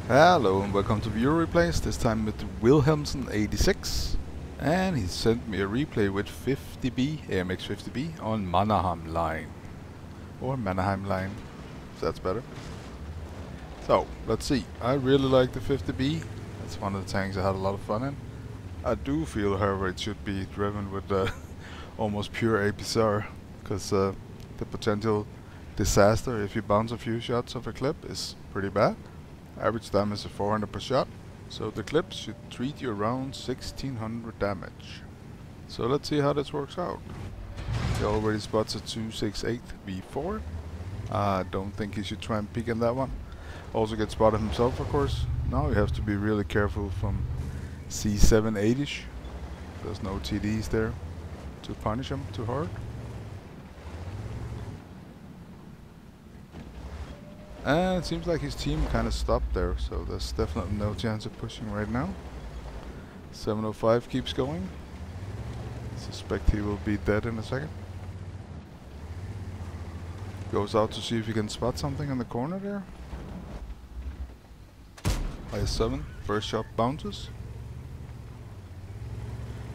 Hello and welcome to Viewer Replays, this time with Wilhelmsen 86, and he sent me a replay with 50B, AMX 50B on Mannerheim line, or Mannerheim line, if that's better. So, let's see. I really like the 50B, that's one of the tanks I had a lot of fun in. I do feel, however, it should be driven with almost pure APCR, because the potential disaster if you bounce a few shots off a clip is pretty bad. Average damage is 400 per shot, so the clips should treat you around 1600 damage. So let's see how this works out. He already spots a 268 V4. I don't think he should try and peek in that one. Also gets spotted himself, of course. Now you have to be really careful from C780ish. There's no TDs there to punish him too hard. And it seems like his team kind of stopped there, so there's definitely no chance of pushing right now. 705 keeps going. Suspect he will be dead in a second. Goes out to see if he can spot something in the corner there. IS-7, first shot bounces.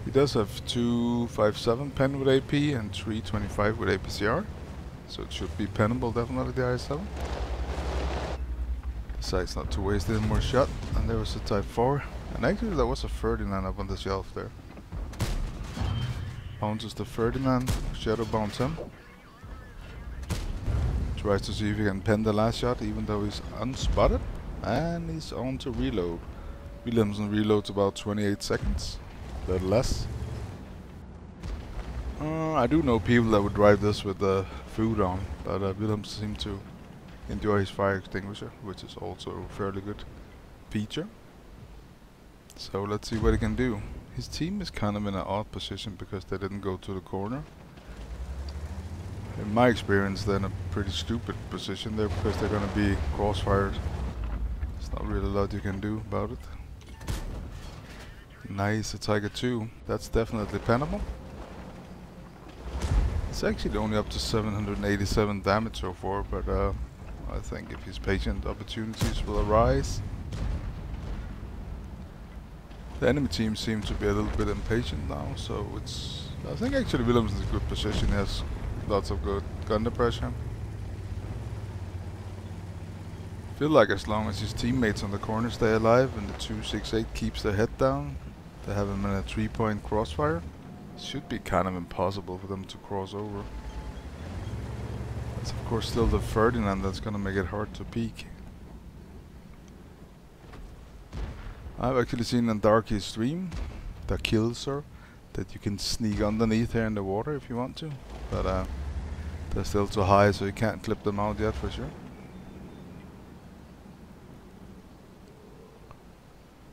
He does have 257 pen with AP and 325 with APCR, so it should be pennable definitely, the IS-7. Decides not to waste any more shot, and there was a Type 4, and actually there was a Ferdinand up on the shelf there. Bounces the Ferdinand, shadow bounce him. Tries to see if he can pen the last shot even though he's unspotted, and he's on to reload. Wilhelmsen reloads about 28 seconds, a little less. I do know people that would drive this with the food on, but Wilhelmsen seemed to enjoy his fire extinguisher, which is also a fairly good feature. So let's see what he can do. His team is kind of in an odd position because they didn't go to the corner. In my experience, they're in a pretty stupid position there because they're going to be crossfired. There's not really a lot you can do about it. Nice, a Tiger 2. That's definitely pennable. It's actually only up to 787 damage so far, but I think if he's patient, opportunities will arise. The enemy team seems to be a little bit impatient now, so it's... I think actually Wilhelmsen's in a good position. He has lots of good gun depression. I feel like as long as his teammates on the corner stay alive and the 268 keeps their head down, they have him in a 3-point crossfire. It should be kind of impossible for them to cross over. It's of course still the Ferdinand that's gonna make it hard to peek. I've actually seen in Darky's stream, the Killser, that you can sneak underneath here in the water if you want to, but they're still too high, so you can't clip them out yet for sure.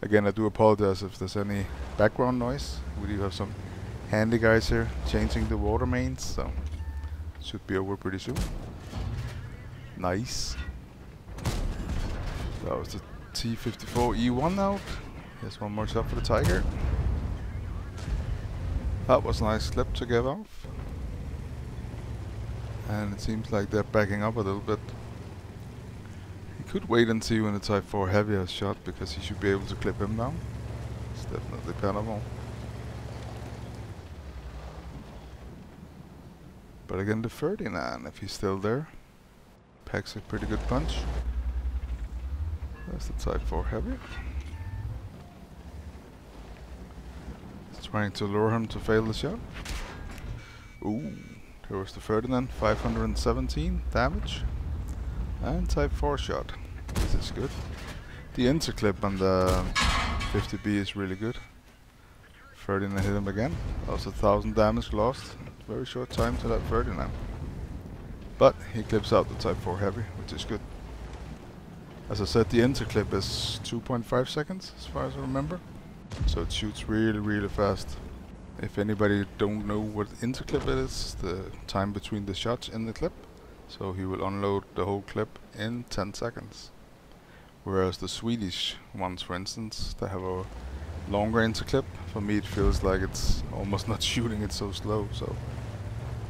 Again, I do apologize if there's any background noise. We do have some handy guys here changing the water mains, so should be over pretty soon. Nice. That was the T-54 E1 out. Here's one more shot for the Tiger. That was a nice clip to get off. And it seems like they're backing up a little bit. He could wait and see when the Type 4 Heavy has shot, because he should be able to clip him down. It's definitely pennable. But again, the Ferdinand, if he's still there, packs a pretty good punch. That's the Type 4 Heavy. He's trying to lure him to fail the shot. Ooh, there was the Ferdinand, 517 damage. And Type 4 shot. This is good. The interclip on the 50B is really good. Ferdinand hit him again. Also 1000 damage lost. Very short time to that Ferdinand. But he clips out the Type 4 Heavy, which is good. As I said, the interclip is 2.5 seconds, as far as I remember. So it shoots really, really fast. If anybody don't know what interclip is, the time between the shots in the clip. So he will unload the whole clip in 10 seconds. Whereas the Swedish ones, for instance, they have a longer interclip. For me it feels like it's almost not shooting, it's so slow. So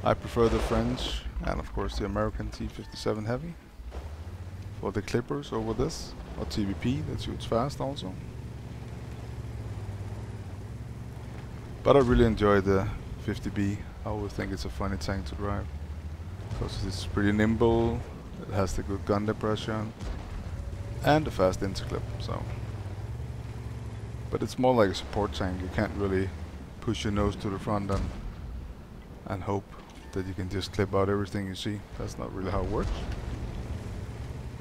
I prefer the French and of course the American T-57 Heavy. for the clippers over this, or TVP that shoots fast also. But I really enjoy the 50B. I always think it's a funny tank to drive because it's pretty nimble, it has the good gun depression and the fast interclip. So, but it's more like a support tank. You can't really push your nose to the front and hope that you can just clip out everything you see. That's not really how it works.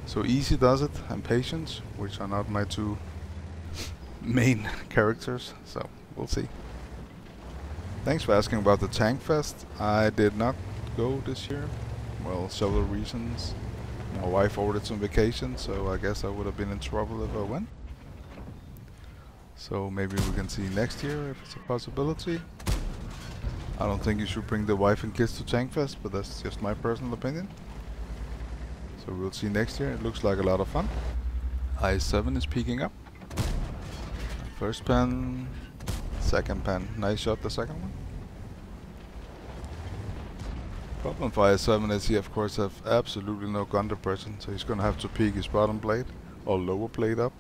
So easy does it, and patience, which are not my two main characters. So we'll see. Thanks for asking about the Tank Fest. I did not go this year. Well, several reasons. My wife ordered some vacation, so I guess I would have been in trouble if I went. So maybe we can see next year if it's a possibility. I don't think you should bring the wife and kids to Tank Fest, but that's just my personal opinion. So we'll see next year. It looks like a lot of fun. I7 is peeking up. First pen. Second pen. Nice shot, the second one. Problem for I7 is he of course have absolutely no gun depression, so he's gonna have to peek his bottom blade or lower blade up.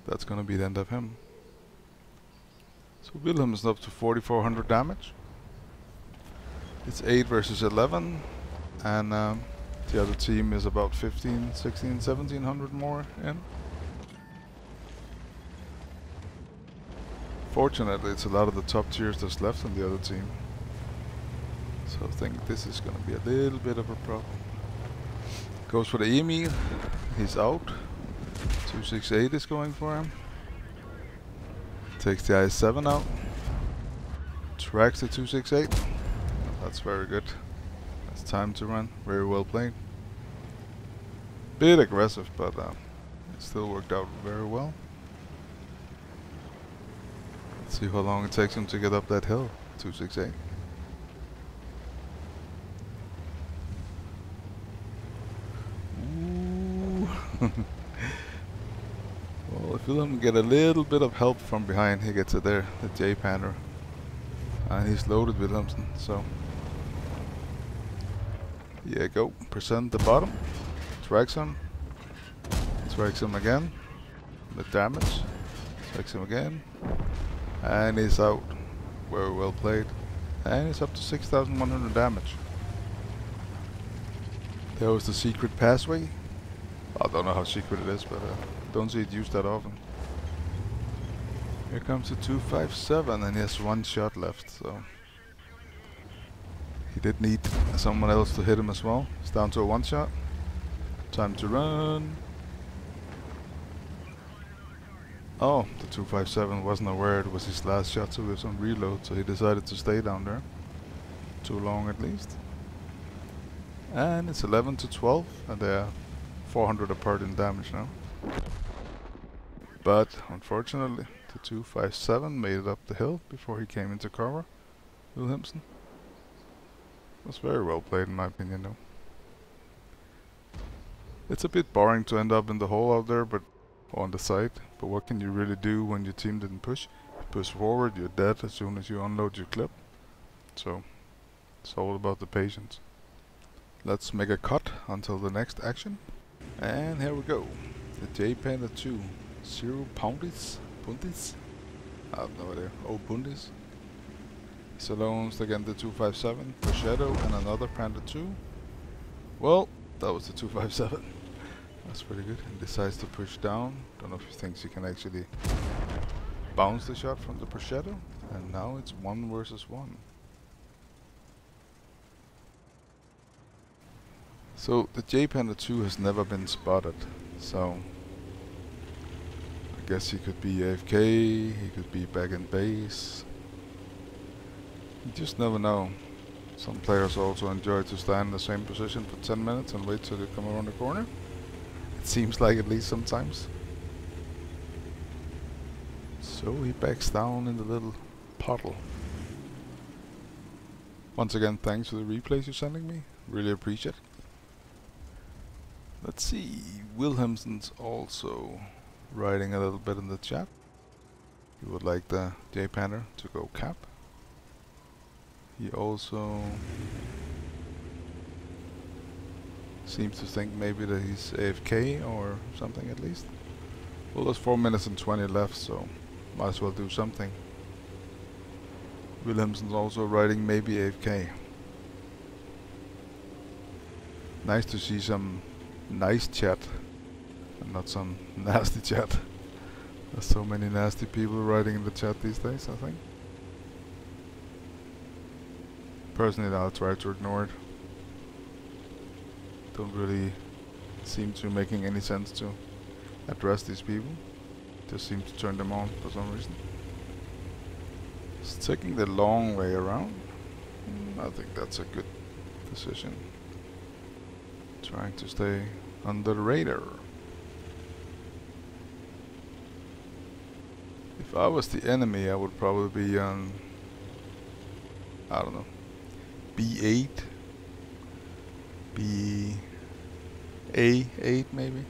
That's gonna be the end of him. So Wilhelm is up to 4400 damage. It's 8 versus 11, and the other team is about 15, 16, 1700 more in. Fortunately, it's a lot of the top tiers that's left on the other team. So I think this is going to be a little bit of a problem. Goes for the Emil. He's out. 268 is going for him. Takes the I7 out. Tracks the 268. That's very good. That's time to run. Very well played. Bit aggressive, but it still worked out very well. See how long it takes him to get up that hill. 268. Ooh. Well, if Wilhelm get a little bit of help from behind, he gets it there. The J Panther. And he's loaded Wilhelmsen, so. Yeah, go. Present the bottom. Tracks him. Tracks him again. The damage. Tracks him again. And he's out. Very well played. And he's up to 6100 damage. There was the secret passway. I don't know how secret it is, but don't see it used that often. Here comes the 257, and he has one shot left, so he did need someone else to hit him as well. It's down to a one shot. Time to run. Oh, the 257 wasn't aware it was his last shot, so he was on reload, so he decided to stay down there. Too long at least. And it's 11 to 12, and they're 400 apart in damage now. But unfortunately, the 257 made it up the hill before he came into cover. Wilhelmsen. Was very well played in my opinion though. It's a bit boring to end up in the hole out there, but on the side, but what can you really do when your team didn't push? You push forward, you're dead as soon as you unload your clip. So it's all about the patience. Let's make a cut until the next action. And here we go. The J Panther 2. 0 poundies? Pundies? I have no idea. Oh, pundies. Saloons again the 257. For Shadow and another Panther 2. Well, that was the 257. That's pretty good. He decides to push down. Don't know if he thinks he can actually bounce the shot from the Prosciutto. And now it's 1 versus 1. So the J Panther 2 has never been spotted. So I guess he could be AFK, he could be back in base. You just never know. Some players also enjoy to stand in the same position for 10 minutes and wait till they come around the corner. It seems like, at least sometimes. So he backs down in the little puddle. Once again, thanks for the replays you're sending me. Really appreciate it. Let's see. Wilhelmsen's also writing a little bit in the chat. He would like the J Panther to go cap. He also seems to think maybe that he's AFK or something at least. Well, there's 4 minutes and 20 left, so might as well do something. Wilhelmsen's also writing maybe AFK. Nice to see some nice chat and not some nasty chat. There's so many nasty people writing in the chat these days, I think. Personally, I'll try to ignore it. Don't really seem to making any sense to address these people. Just seem to turn them on for some reason. It's taking the long way around. I think that's a good decision. Trying to stay under the radar. If I was the enemy, I would probably be on, I don't know, B8, A8 maybe.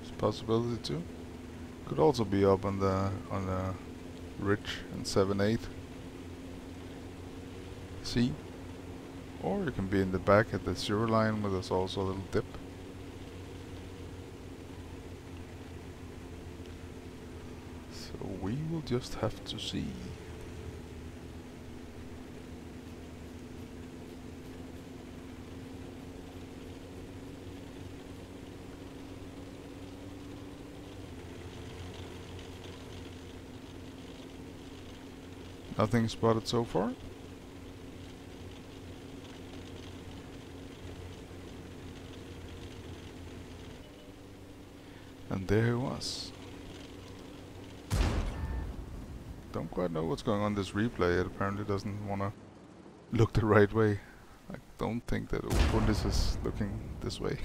It's a possibility too. Could also be up on the ridge in 7-8 C, or you can be in the back at the 0 line where there's also a little dip. So we will just have to see. Nothing spotted so far. And there he was. Don't quite know what's going on this replay. It apparently doesn't want to look the right way. I don't think that Bundis is looking this way.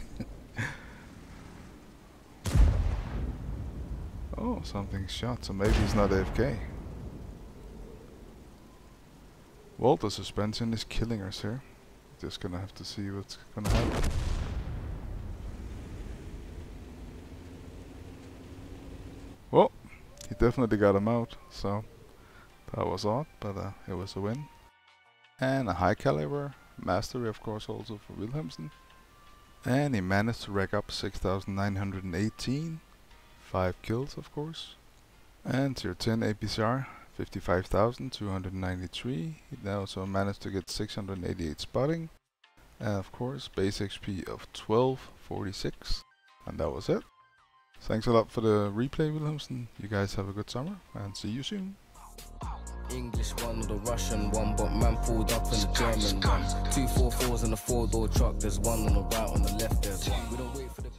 Oh, something's shot, so maybe he's not AFK. Well, the suspension is killing us here. Just gonna have to see what's gonna happen. Well, he definitely got him out, so that was odd, but it was a win. And a high caliber mastery, of course, also for Wilhelmsen. And he managed to rack up 6,918, 5 kills, of course. And tier 10 APCR, 55,293. He now also managed to get 688 spotting. And of course, base XP of 1246. And that was it. Thanks a lot for the replay, Wilhelmsen. You guys have a good summer, and see you soon. English one or the Russian one, but man pulled up in the German one. 2 4 4s in a 4-door truck, there's one on the right, on the left there's one. We don't wait for the